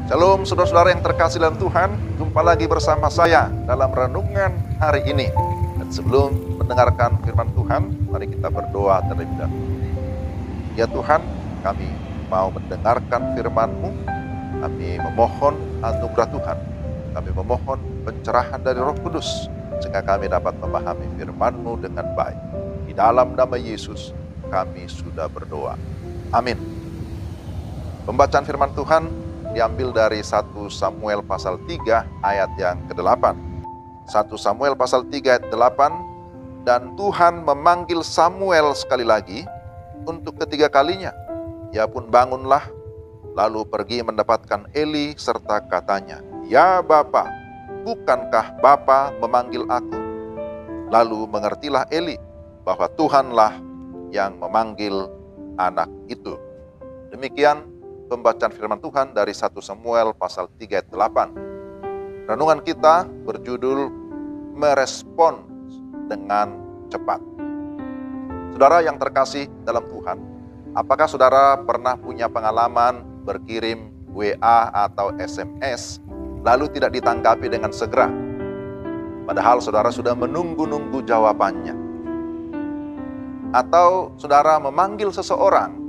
Shalom saudara-saudara yang terkasih dalam Tuhan, jumpa lagi bersama saya dalam renungan hari ini. Dan sebelum mendengarkan firman Tuhan, mari kita berdoa terlebih dahulu. Ya Tuhan, kami mau mendengarkan firman-Mu, kami memohon anugerah Tuhan, kami memohon pencerahan dari Roh Kudus, sehingga kami dapat memahami firman-Mu dengan baik. Di dalam nama Yesus, kami sudah berdoa. Amin. Pembacaan firman Tuhan diambil dari 1 Samuel pasal 3 ayat yang ke-8. 1 Samuel pasal 3 ayat 8, dan Tuhan memanggil Samuel sekali lagi untuk ketiga kalinya. Ia pun bangunlah, lalu pergi mendapatkan Eli serta katanya, "Ya Bapa, bukankah Bapa memanggil aku?" Lalu mengertilah Eli bahwa Tuhanlah yang memanggil anak itu. Demikian pembacaan firman Tuhan dari 1 Samuel pasal 3 ayat 8. Renungan kita berjudul Merespon dengan Cepat. Saudara yang terkasih dalam Tuhan, apakah saudara pernah punya pengalaman berkirim WA atau SMS lalu tidak ditanggapi dengan segera? Padahal saudara sudah menunggu-nunggu jawabannya. Atau saudara memanggil seseorang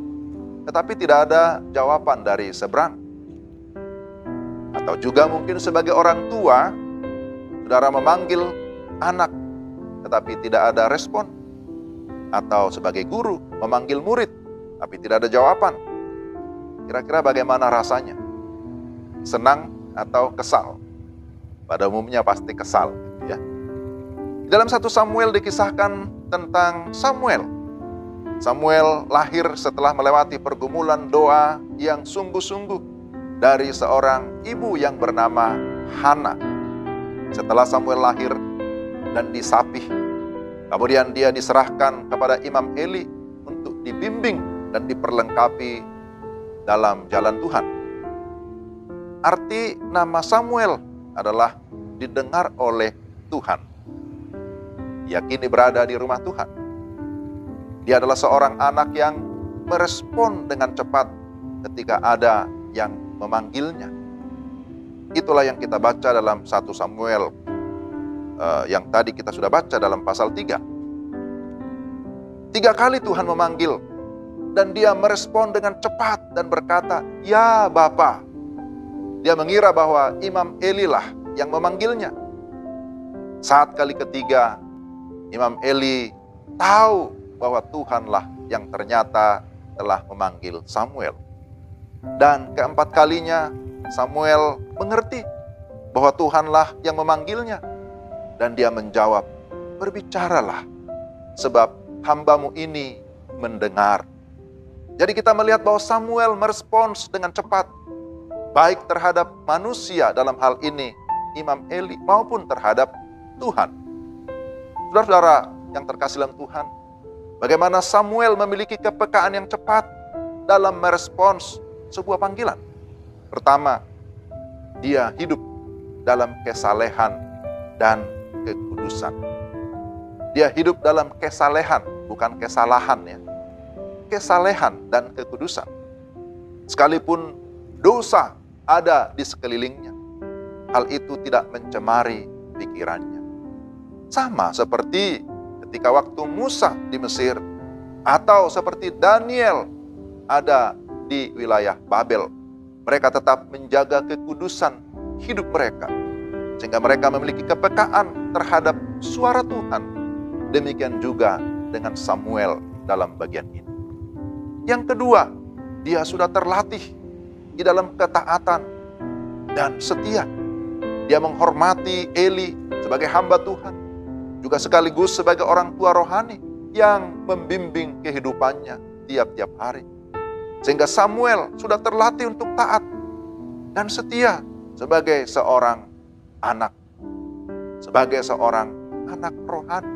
tetapi tidak ada jawaban dari seberang. Atau juga mungkin sebagai orang tua, saudara memanggil anak, tetapi tidak ada respon. Atau sebagai guru, memanggil murid, tapi tidak ada jawaban. Kira-kira bagaimana rasanya? Senang atau kesal? Pada umumnya pasti kesal, gitu ya. Di dalam 1 Samuel dikisahkan tentang Samuel. Samuel lahir setelah melewati pergumulan doa yang sungguh-sungguh dari seorang ibu yang bernama Hana. Setelah Samuel lahir dan disapih, kemudian dia diserahkan kepada Imam Eli untuk dibimbing dan diperlengkapi dalam jalan Tuhan. Arti nama Samuel adalah didengar oleh Tuhan. Dia kini berada di rumah Tuhan. Dia adalah seorang anak yang merespon dengan cepat ketika ada yang memanggilnya. Itulah yang kita baca dalam 1 Samuel yang tadi kita sudah baca dalam pasal 3. 3 kali Tuhan memanggil dan dia merespon dengan cepat dan berkata, "Ya Bapa." Dia mengira bahwa Imam Eli lah yang memanggilnya. Saat kali ketiga, Imam Eli tahu bahwa Tuhanlah yang ternyata telah memanggil Samuel. Dan keempat kalinya Samuel mengerti bahwa Tuhanlah yang memanggilnya. Dan dia menjawab, "Berbicaralah, sebab hamba-Mu ini mendengar." Jadi kita melihat bahwa Samuel merespons dengan cepat, baik terhadap manusia dalam hal ini Imam Eli maupun terhadap Tuhan. Saudara-saudara yang terkasih dalam Tuhan, bagaimana Samuel memiliki kepekaan yang cepat dalam merespons sebuah panggilan. Pertama, dia hidup dalam kesalehan dan kekudusan. Dia hidup dalam kesalehan, bukan kesalahan ya. Kesalehan dan kekudusan. Sekalipun dosa ada di sekelilingnya, hal itu tidak mencemari pikirannya. Sama seperti ketika waktu Musa di Mesir, atau seperti Daniel ada di wilayah Babel. Mereka tetap menjaga kekudusan hidup mereka, sehingga mereka memiliki kepekaan terhadap suara Tuhan. Demikian juga dengan Samuel dalam bagian ini. Yang kedua, dia sudah terlatih di dalam ketaatan dan setia. Dia menghormati Eli sebagai hamba Tuhan, juga sekaligus sebagai orang tua rohani yang membimbing kehidupannya tiap-tiap hari. Sehingga Samuel sudah terlatih untuk taat dan setia sebagai seorang anak. Sebagai seorang anak rohani.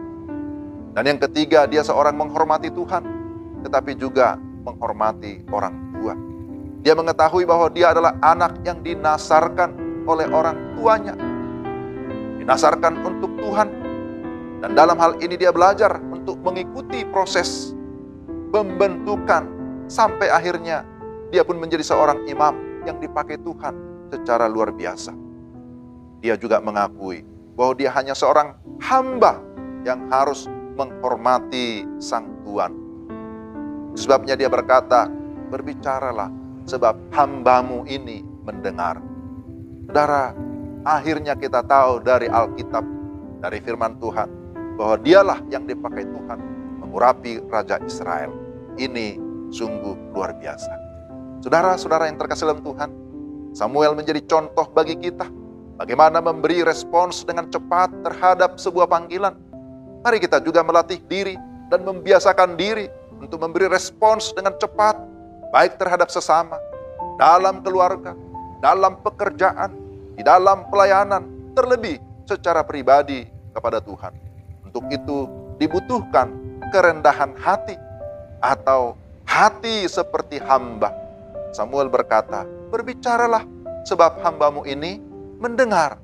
Dan yang ketiga, dia seorang menghormati Tuhan, tetapi juga menghormati orang tua. Dia mengetahui bahwa dia adalah anak yang dinasarkan oleh orang tuanya. Dinasarkan untuk Tuhan. Dan dalam hal ini dia belajar untuk mengikuti proses pembentukan sampai akhirnya dia pun menjadi seorang imam yang dipakai Tuhan secara luar biasa. Dia juga mengakui bahwa dia hanya seorang hamba yang harus menghormati Sang Tuhan. Sebabnya dia berkata, berbicaralah sebab hambamu ini mendengar. Saudara, akhirnya kita tahu dari Alkitab, dari firman Tuhan, bahwa dialah yang dipakai Tuhan mengurapi Raja Israel. Ini sungguh luar biasa. Saudara-saudara yang terkasih dalam Tuhan, Samuel menjadi contoh bagi kita bagaimana memberi respons dengan cepat terhadap sebuah panggilan. Mari kita juga melatih diri dan membiasakan diri untuk memberi respons dengan cepat, baik terhadap sesama, dalam keluarga, dalam pekerjaan, di dalam pelayanan, terlebih secara pribadi kepada Tuhan. Untuk itu dibutuhkan kerendahan hati atau hati seperti hamba. Samuel berkata, berbicaralah sebab hambamu ini mendengar,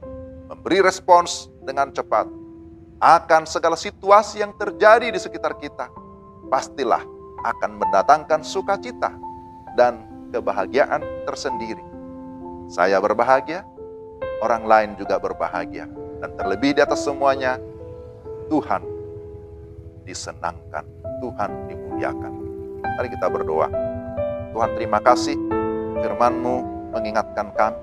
memberi respons dengan cepat akan segala situasi yang terjadi di sekitar kita. Pastilah akan mendatangkan sukacita dan kebahagiaan tersendiri. Saya berbahagia, orang lain juga berbahagia. Dan terlebih di atas semuanya, Tuhan disenangkan, Tuhan dimuliakan. Mari kita berdoa. Tuhan, terima kasih firman-Mu mengingatkan kami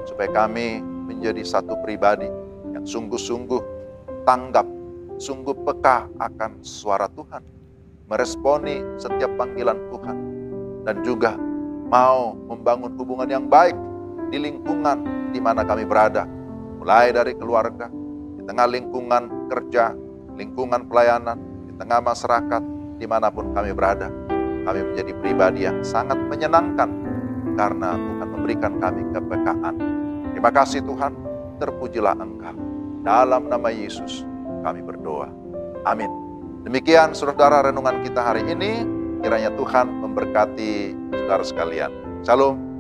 supaya kami menjadi satu pribadi yang sungguh-sungguh tanggap, sungguh peka akan suara Tuhan, meresponi setiap panggilan Tuhan, dan juga mau membangun hubungan yang baik di lingkungan di mana kami berada, mulai dari keluarga, di tengah lingkungan kerja, lingkungan pelayanan, di tengah masyarakat, dimanapun kami berada. Kami menjadi pribadi yang sangat menyenangkan karena Tuhan memberikan kami kepekaan. Terima kasih Tuhan, terpujilah Engkau. Dalam nama Yesus kami berdoa. Amin. Demikian saudara renungan kita hari ini. Kiranya Tuhan memberkati saudara sekalian. Shalom.